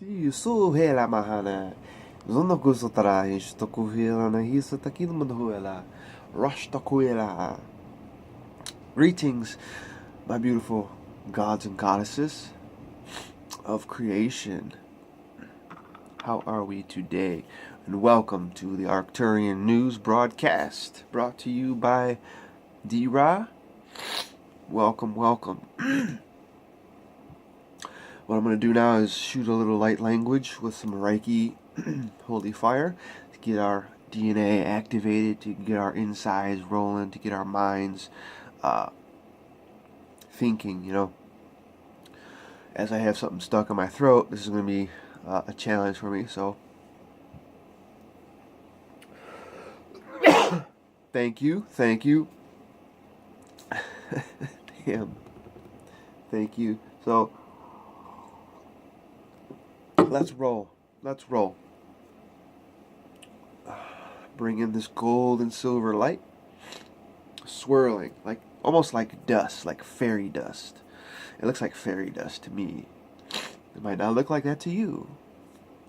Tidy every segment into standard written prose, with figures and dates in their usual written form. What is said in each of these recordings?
Isso, hela mahana. Zono kusotara, istokuhila na hisa takilmanhuela. Rashtakuela. Greetings, my beautiful gods and goddesses of creation. How are we today? And welcome to the Arcturian news broadcast, brought to you by D-Ra. Welcome, welcome. What I'm going to do now is shoot a little light language with some Reiki Holy Fire to get our DNA activated, to get our insides rolling, to get our minds thinking, As I have something stuck in my throat, this is going to be a challenge for me, so thank you. Damn. Thank you. So, let's roll. Bring in this gold and silver light, swirling, almost like dust, like fairy dust. It looks like fairy dust to me. It might not look like that to you.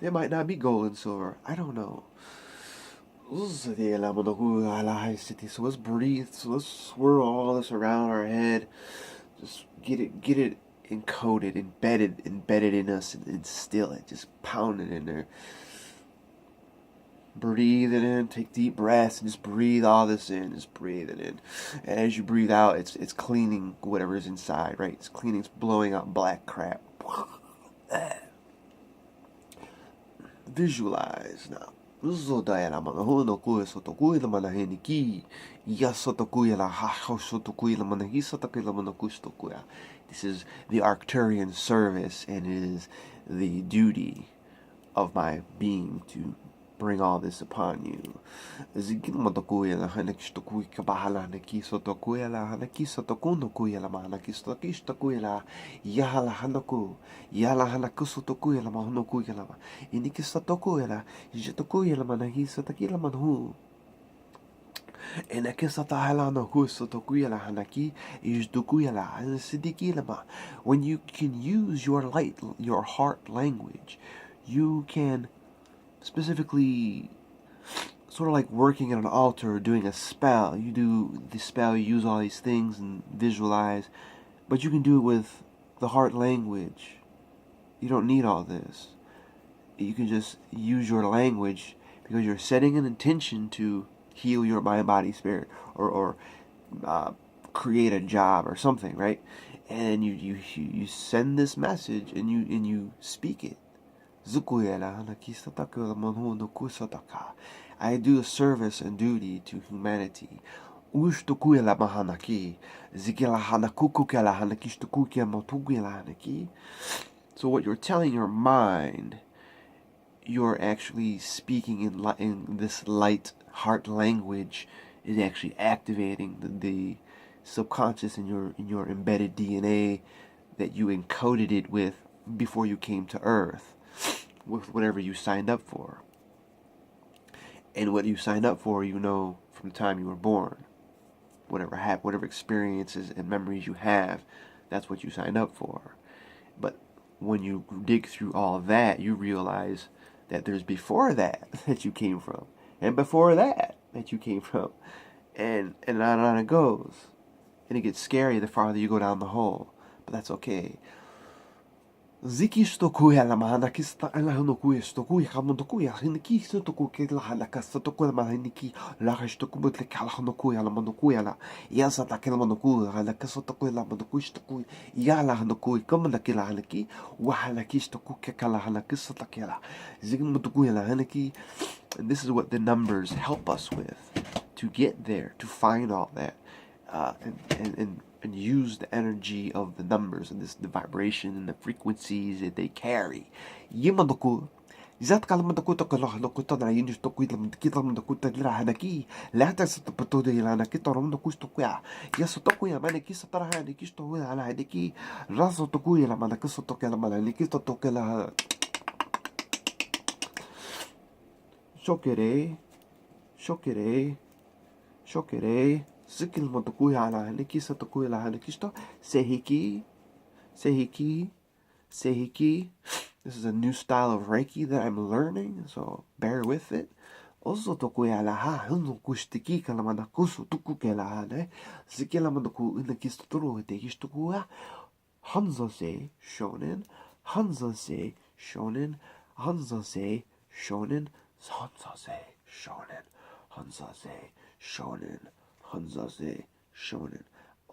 It might not be gold and silver. I don't know. So let's breathe. So let's swirl all this around our head. Just get it encoded, embedded in us, and instill it. Just pound it in there. Breathe it in. Take deep breaths and just breathe all this in. Just breathe it in. And as you breathe out, it's cleaning whatever's inside, right? It's cleaning. It's blowing out black crap. Visualize now. This is the Arcturian service, and it is the duty of my being to bring all this upon you. When you can use your heart language, you can specifically sort of like working at an altar or doing a spell. You do the spell, you use all these things and visualize, but you can do it with the heart language. You don't need all this. You can just use your language because you're setting an intention to heal your mind, body, spirit, or create a job or something, right? And you send this message and you speak it. I do a service and duty to humanity. So what you're telling your mind, you're actually speaking in this light heart language, is actually activating the subconscious in your embedded DNA that you encoded it with before you came to Earth, with whatever you signed up for. And what you signed up for, from the time you were born. Whatever experiences and memories you have, that's what you signed up for. But when you dig through all of that, you realize that there's before that you came from, and before that you came from, and on and on it goes. And it gets scary the farther you go down the hole, but that's okay. And this is what the numbers help us with, to get there, to find all that, and use the energy of the numbers and the vibration and the frequencies that they carry. Shokere, Sikil Motokuya, Nikisa Tokuya, Nikisto, Sehiki, This is a new style of Reiki that I'm learning, so bear with it. Also to kuya laha, huno kustiki kalamana kusu tuku kela ne. Zikelaman ku in the kisturu te kistukua. Hanzo se shonen, Hanzo se shonen, Hanzo se shonen, Hanzo se shonen, Hanzo se shonen, Hanzo se shonen.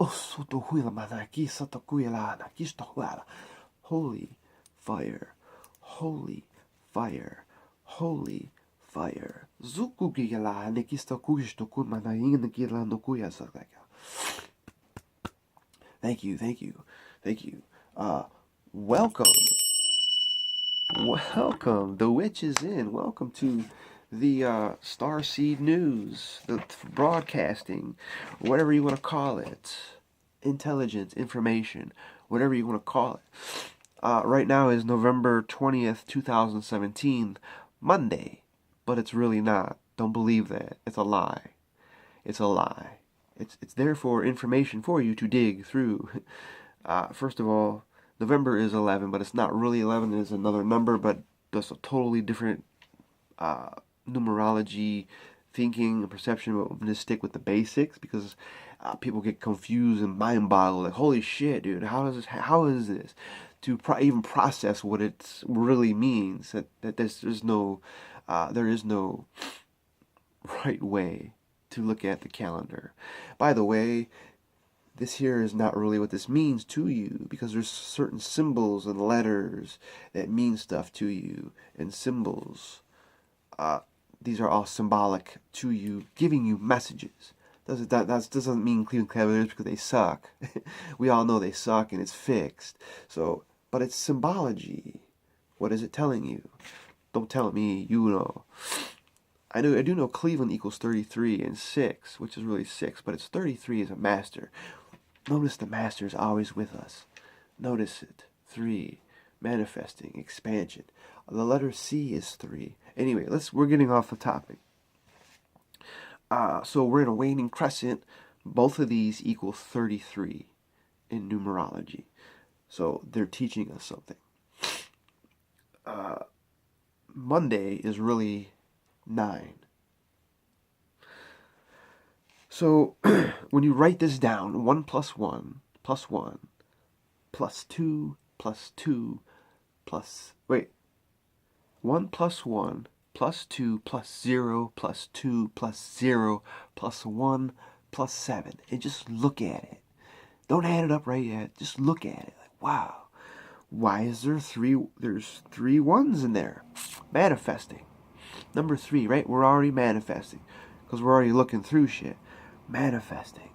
Also to huila manaki satokuela na kistokuala. Holy fire, holy fire, holy fire. Zukugila nekistokuishtoku manayin kila nokuya sakaka. Thank you, thank you, thank you. Welcome. Welcome. The witch is in. Welcome to the Starseed News, the broadcasting, whatever you want to call it. Intelligence, information, whatever you want to call it. Right now is November 20th, 2017, Monday, but it's really not. Don't believe that. It's a lie. It's a lie. It's there for information for you to dig through. First of all, November is 11, but it's not really 11. It's another number, but that's a totally different numerology thinking and perception. But I'm going to stick with the basics because people get confused and mind boggled. Like, holy shit, dude, how is this? To even process what it really means. That there is no right way to look at the calendar. By the way, this here is not really what this means to you, because there's certain symbols and letters that mean stuff to you, and symbols. These are all symbolic to you, giving you messages. That doesn't mean Cleveland Cavaliers because they suck. We all know they suck and it's fixed. So, but it's symbology. What is it telling you? Don't tell me you know. I do know Cleveland equals 33 and 6, which is really 6, but it's 33 as a master. Notice the master is always with us. Notice it. 3. Manifesting. Expansion. The letter C is 3. Anyway, we're getting off the topic. So we're in a waning crescent. Both of these equal 33 in numerology. So they're teaching us something. Monday is really 9. So when you write this down, 1 plus 1 plus 1 plus 2 plus 2 plus 1 plus 1 plus 2 plus 0 plus 2 plus 0 plus 1 plus 7. And just look at it. Don't add it up right yet. Just look at it. Like, wow. Why is there's 3 1s in there? Manifesting. Number 3, right? We're already manifesting because we're already looking through shit. Manifesting.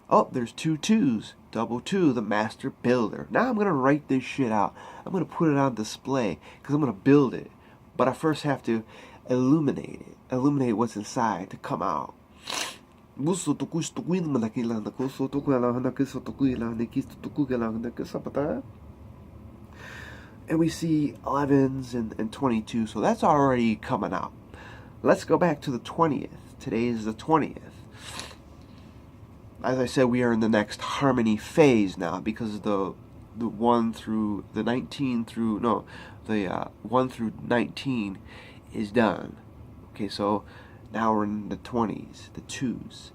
Oh, there's 2 2s. Double 2, the master builder. Now I'm going to write this shit out. I'm going to put it on display because I'm going to build it. But I first have to illuminate it. Illuminate what's inside to come out. And we see 11s and 22, so that's already coming out. Let's go back to the 20th. Today is the 20th. As I said, we are in the next harmony phase now because the 1 through the 19 through the 1 through 19 is done. Okay, so now we're in the 20s, the 2s.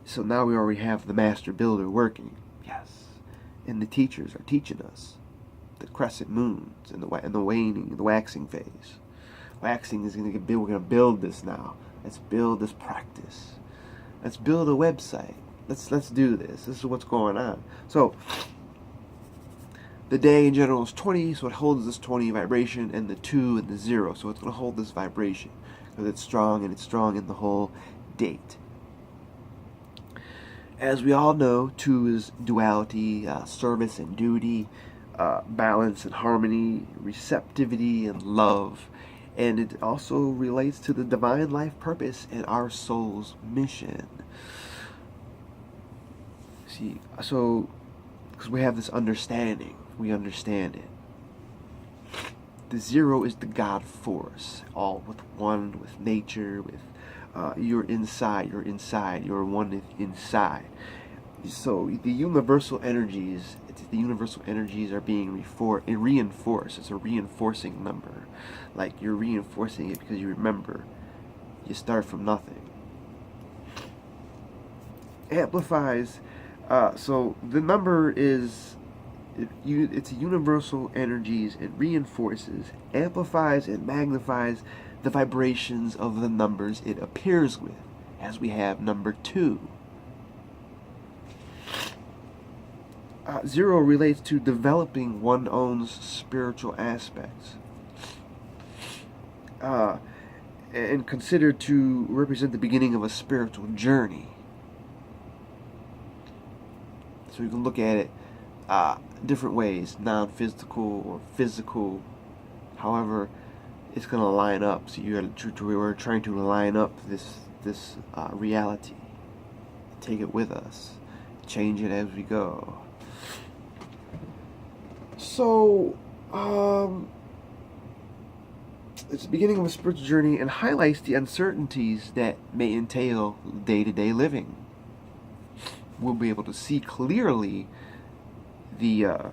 So now we already have the master builder working. Yes, and the teachers are teaching us the crescent moons and the waning, the waxing phase. Waxing is going to get built. We're going to build this now. Let's build this practice. Let's build a website. Let's do this. This is what's going on. So the day in general is 20, so it holds this 20 vibration, and the 2 and the 0, so it's going to hold this vibration because it's strong, and it's strong in the whole date. As we all know, 2 is duality, service and duty, balance and harmony, receptivity and love, and it also relates to the divine life purpose and our soul's mission. See, so because we have this understanding, we understand it. The 0 is the God force, all with one, with nature, with you're inside, you're one inside. So the universal energies, the universal energies are being reinforced. It's a reinforcing number. Like, you're reinforcing it because you remember. You start from nothing. Amplifies. So the number is, it's a universal energies. It reinforces, amplifies, and magnifies the vibrations of the numbers it appears with, as we have number 2. 0 relates to developing one's own spiritual aspects, and considered to represent the beginning of a spiritual journey. So you can look at it different ways, non-physical or physical. However, it's going to line up. So we're trying to line up this reality, take it with us, change it as we go. So, it's the beginning of a spiritual journey and highlights the uncertainties that may entail day-to-day living. We'll be able to see clearly the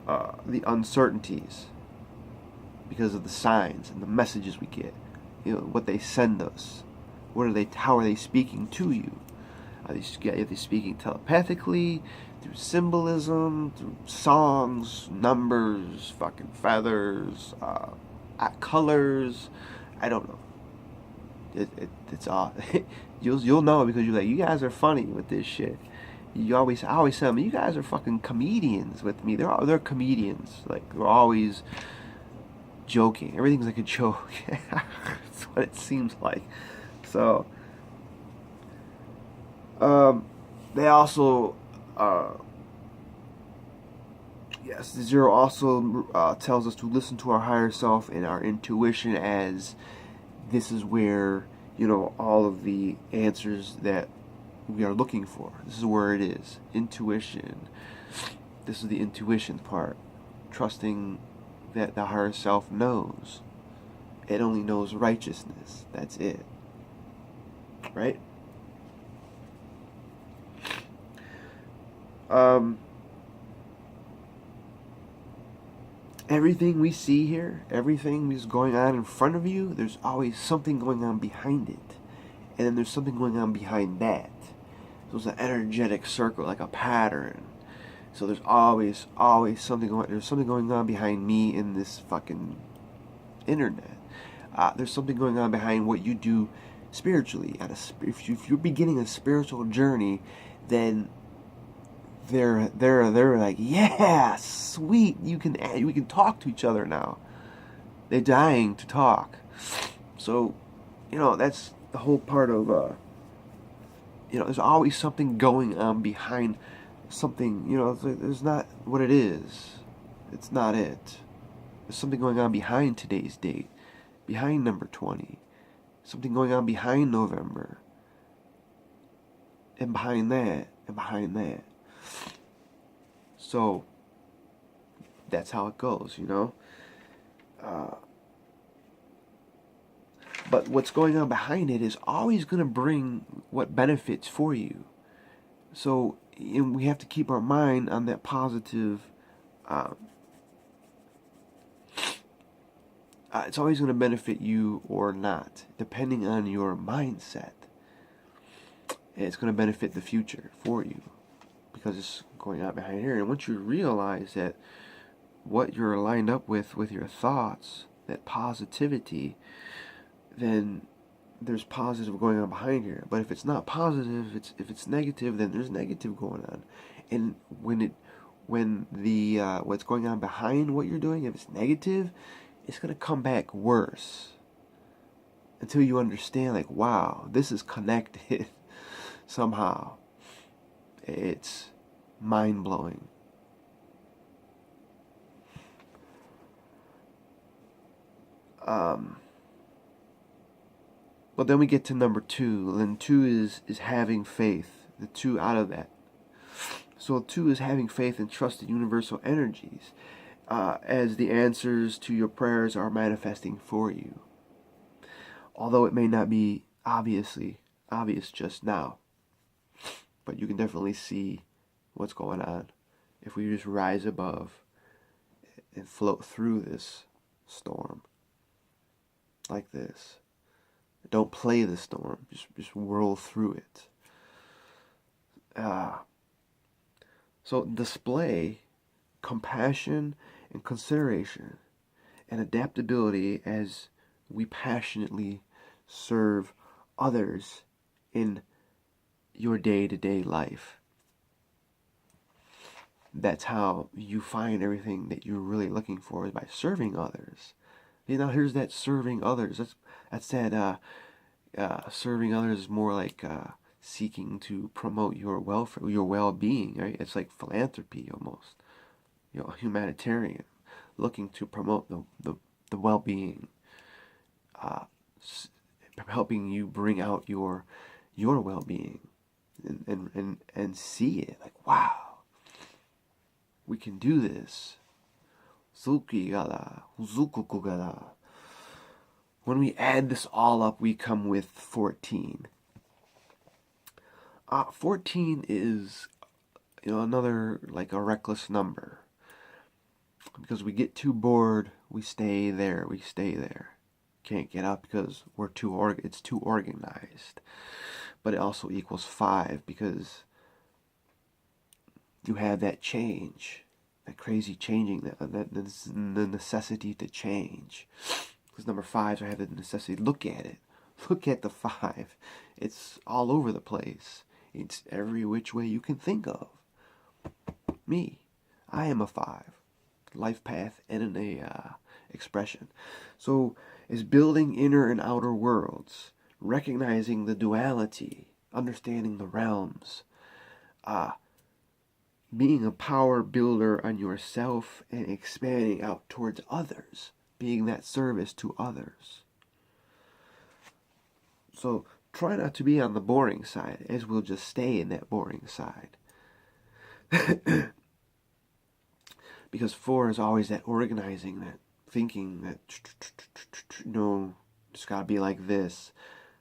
uncertainties because of the signs and the messages we get. You know, what they send us. How are they speaking to you? Are they speaking telepathically, through symbolism, through songs, numbers, fucking feathers, colors? I don't know. It's all you'll know because you're like, you guys are funny with this shit. I always tell them, you guys are fucking comedians with me. They're comedians. Like, they're always joking. Everything's like a joke. That's what it seems like. So, they also, yes, the 0 also tells us to listen to our higher self and our intuition, as this is where, you know, all of the answers that we are looking for. This is where it is. Intuition. This is the intuition part. Trusting that the higher self knows. It only knows righteousness. That's it. Right? Everything we see here, everything is going on in front of you, there's always something going on behind it. And then there's something going on behind that. So it's an energetic circle, like a pattern. So there's always something going on behind me in this fucking internet. There's something going on behind what you do spiritually. If you're beginning a spiritual journey, then they're like, yeah, sweet, we can talk to each other now. They're dying to talk. So, you know, that's the whole part of, you know, there's always something going on behind something. You know, there's not what it is. It's not it. There's something going on behind today's date, behind number 20. Something going on behind November. And behind that, and behind that. So, that's how it goes, you know? But what's going on behind it is always going to bring what benefits for you. So, we have to keep our mind on that positive. It's always going to benefit you or not, depending on your mindset. And it's going to benefit the future for you, because it's going on behind here. And once you realize that what you're lined up with your thoughts, that positivity, then there's positive going on behind here. But if it's not positive, if it's negative, then there's negative going on. And when the what's going on behind what you're doing, if it's negative, it's gonna come back worse. Until you understand, like, wow, this is connected somehow. It's mind-blowing. But then we get to number 2. Then 2 is having faith. The 2 out of that. So 2 is having faith and trust in universal energies, as the answers to your prayers are manifesting for you. Although it may not be obvious just now, but you can definitely see what's going on if we just rise above and float through this storm like this. Don't play the storm, just whirl through it. So display compassion and consideration and adaptability as we passionately serve others in your day-to-day life. That's how you find everything that you're really looking for, is by serving others. You know, here's that serving others. That's that serving others is more like seeking to promote your welfare, your well-being, right? It's like philanthropy almost. You know, humanitarian, looking to promote the well-being, helping you bring out your well-being, and see it like, wow, we can do this. When we add this all up, we come with 14. 14 is, another, like, a reckless number. Because we get too bored, we stay there. Can't get up because it's too organized. But it also equals 5 because you have that change, that crazy changing, the necessity to change. Because number 5s, I have the necessity. Look at it. Look at the 5. It's all over the place. It's every which way you can think of. Me, I am a 5. Life path and an expression. So is building inner and outer worlds, recognizing the duality, understanding the realms, being a power builder on yourself and expanding out towards others, being that service to others. So try not to be on the boring side, as we'll just stay in that boring side. Because 4 is always that organizing, that thinking, that no, it's got to be like this.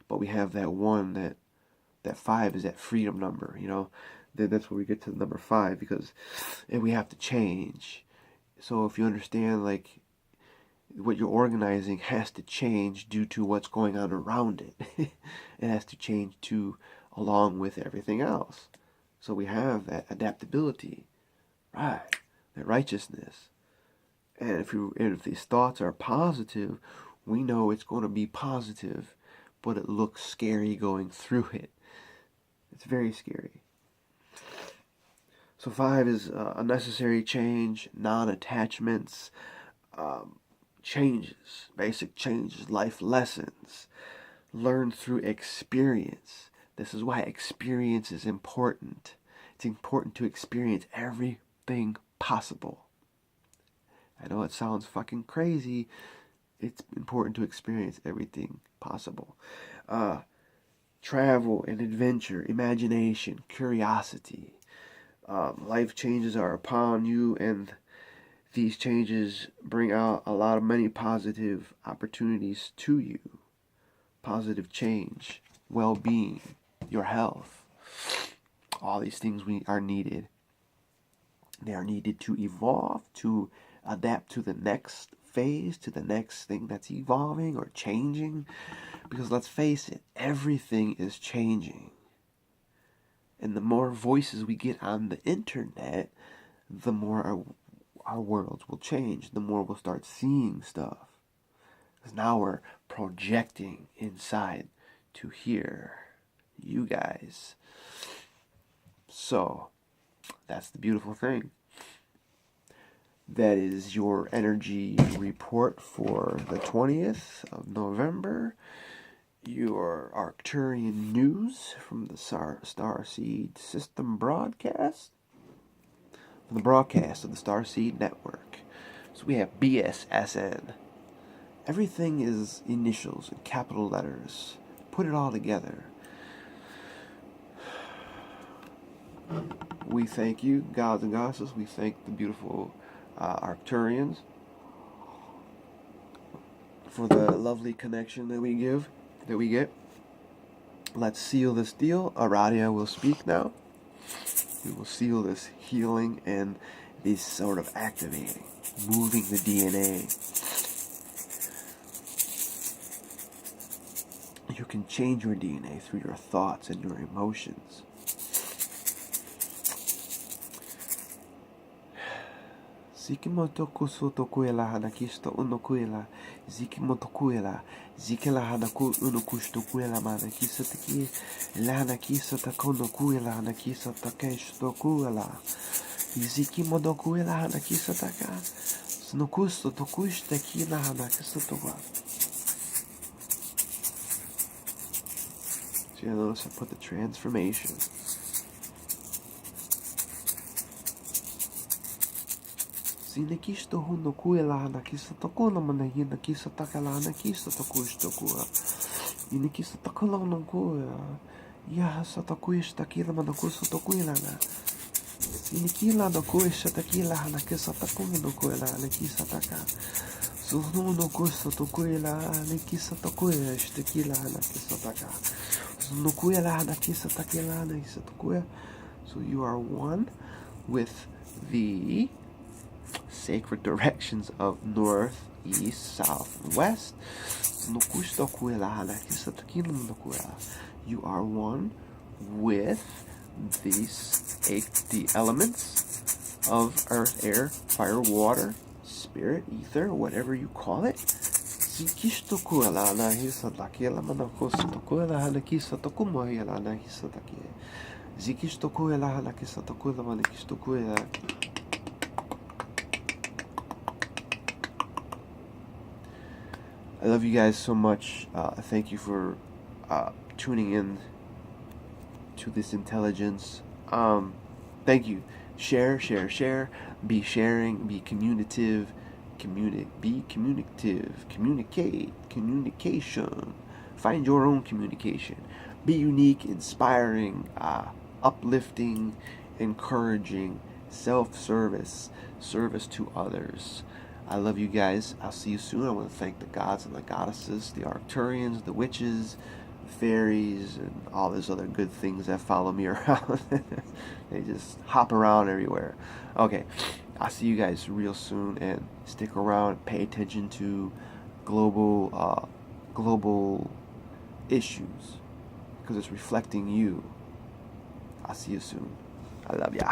But we have that 1, that 5 is that freedom number, Then that's where we get to the number 5, because and we have to change. So if you understand, like, what you're organizing has to change due to what's going on around it. It has to change along with everything else. So we have that adaptability, right? That righteousness. And if these thoughts are positive, we know it's going to be positive, but it looks scary going through it. It's very scary. So 5 is a necessary change, non-attachments, changes, basic changes, life lessons, learned through experience. This is why experience is important. It's important to experience everything possible. I know it sounds fucking crazy. It's important to experience everything possible. Travel and adventure, imagination, curiosity. Life changes are upon you, and these changes bring out many positive opportunities to you. Positive change, well-being, your health. All these things are needed. They are needed to evolve, to adapt to the next phase, to the next thing that's evolving or changing. Because let's face it, everything is changing. And the more voices we get on the internet, the more our worlds will change. The more we'll start seeing stuff. Because now we're projecting inside to hear you guys. So, that's the beautiful thing. That is your energy report for the 20th of November. Your Arcturian news from the Starseed System broadcast. From the broadcast of the Starseed Network. So we have BSSN. Everything is initials and capital letters. Put it all together. We thank you, gods and goddesses. We thank the beautiful Arcturians for the lovely connection that we get. Let's seal this deal. Aradia will speak now. We will seal this healing and this sort of activating, moving the DNA. You can change your DNA through your thoughts and your emotions. Zikimoto kusoto kuela hanakisto uno kuela, zikimoto kuela, zikela hanaku uno kusto kuela manakisa taki, la hanakisa takono kuela hanakisa takesto kuela, zikimoto kuela hanakisa taka, snokusto tokusta kila hanakisa toka. So you notice I put the transformation. Sinekisto huno kuela hanakisa tokona manahina kisa takala hanakisa tokusto kua. Inikisa takala no kuela. Ya sa takuista kila manakuso tokuela na. Sinikila no kuista takila hanakisa takuna no kuela hanakisa taka. Suno no kusto tokuela hanakisa tokuela istakila hanakisa taka. Suno kuela hanakisa takila hanakisa tokuela. So you are one with the sacred directions of north, east, south, and west. You are one with the elements of earth, air, fire, water, spirit, ether, whatever you call it. I love you guys so much. Thank you for tuning in to this intelligence. Thank you. Share, share, share. Be sharing. Be communicative. Be communicative. Communicate. Communication. Find your own communication. Be unique, inspiring, uplifting, encouraging, self-service, service to others. I love you guys. I'll see you soon. I want to thank the gods and the goddesses, the Arcturians, the witches, the fairies, and all those other good things that follow me around. They just hop around everywhere. Okay, I'll see you guys real soon, and stick around. Pay attention to global issues, because it's reflecting you. I'll see you soon. I love ya.